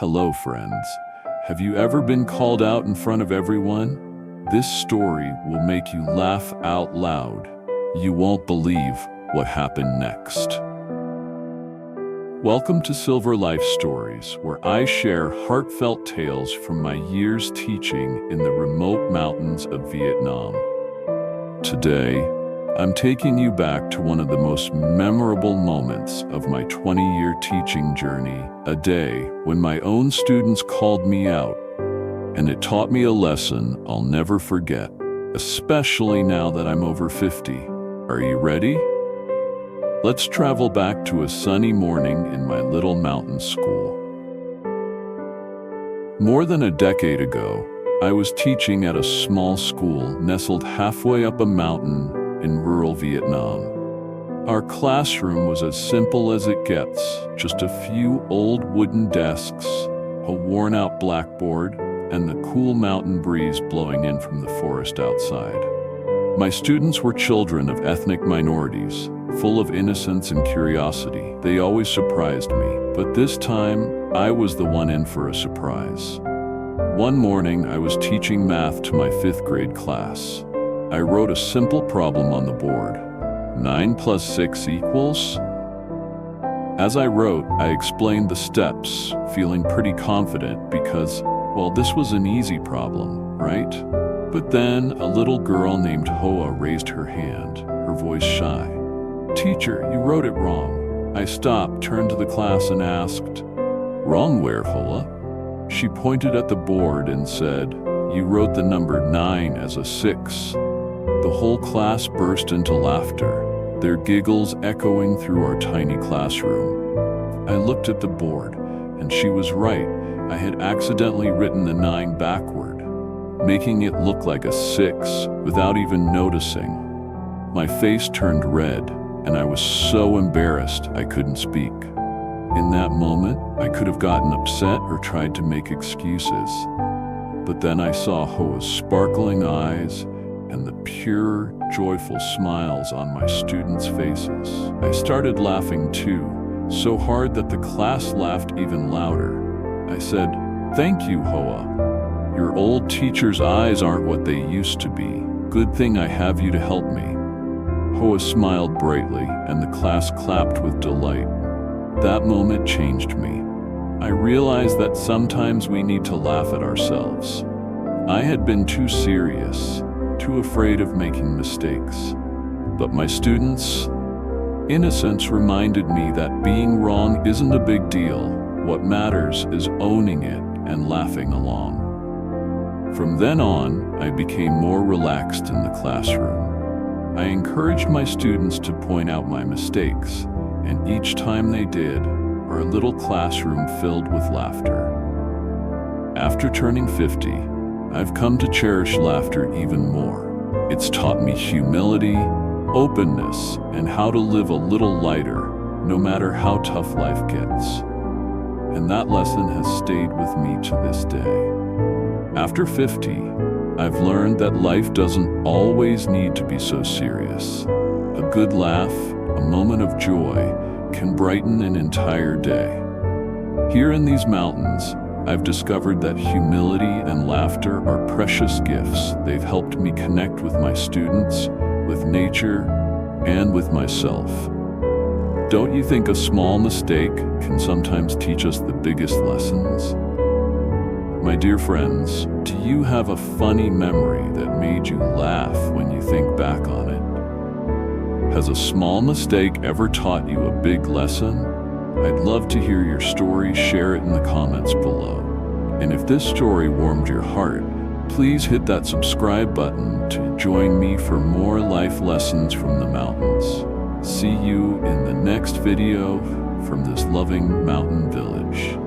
Hello, friends. Have you ever been called out in front of everyone? This story will make you laugh out loud. You won't believe what happened next. Welcome to Silver Life Stories, where I share heartfelt tales from my years teaching in the remote mountains of Vietnam. Today, I'm taking you back to one of the most memorable moments of my 20-year teaching journey, a day when my own students called me out, and it taught me a lesson I'll never forget, especially now that I'm over 50. Are you ready? Let's travel back to a sunny morning in my little mountain school. More than a decade ago, I was teaching at a small school nestled halfway up a mountain in rural Vietnam. Our classroom was as simple as it gets, just a few old wooden desks, a worn-out blackboard, and the cool mountain breeze blowing in from the forest outside. My students were children of ethnic minorities, full of innocence and curiosity. They always surprised me, but this time, I was the one in for a surprise. One morning, I was teaching math to my 5th grade class. I wrote a simple problem on the board. 9 plus 6 equals? As I wrote, I explained the steps, feeling pretty confident because, well, this was an easy problem, right? But then a little girl named Hoa raised her hand, her voice shy. "Teacher, you wrote it wrong." I stopped, turned to the class and asked, "Wrong where, Hoa?" She pointed at the board and said, "You wrote the number 9 as a 6. The whole class burst into laughter, their giggles echoing through our tiny classroom. I looked at the board, and she was right. I had accidentally written the 9 backward, making it look like a 6 without even noticing. My face turned red, and I was so embarrassed I couldn't speak. In that moment, I could have gotten upset or tried to make excuses. But then I saw Hoa's sparkling eyes and the pure, joyful smiles on my students' faces. I started laughing too, so hard that the class laughed even louder. I said, "Thank you, Hoa. Your old teacher's eyes aren't what they used to be. Good thing I have you to help me." Hoa smiled brightly, and the class clapped with delight. That moment changed me. I realized that sometimes we need to laugh at ourselves. I had been too serious, too afraid of making mistakes. But my students' innocence reminded me that being wrong isn't a big deal. What matters is owning it and laughing along. From then on, I became more relaxed in the classroom. I encouraged my students to point out my mistakes, and each time they did, our little classroom filled with laughter. After turning 50, I've come to cherish laughter even more. It's taught me humility, openness, and how to live a little lighter, no matter how tough life gets. And that lesson has stayed with me to this day. After 50, I've learned that life doesn't always need to be so serious. A good laugh, a moment of joy, can brighten an entire day. Here in these mountains, I've discovered that humility and laughter are precious gifts. They've helped me connect with my students, with nature, and with myself. Don't you think a small mistake can sometimes teach us the biggest lessons? My dear friends, do you have a funny memory that made you laugh when you think back on it? Has a small mistake ever taught you a big lesson? I'd love to hear your story. Share it in the comments below. And if this story warmed your heart, please hit that subscribe button to join me for more life lessons from the mountains. See you in the next video from this loving mountain village.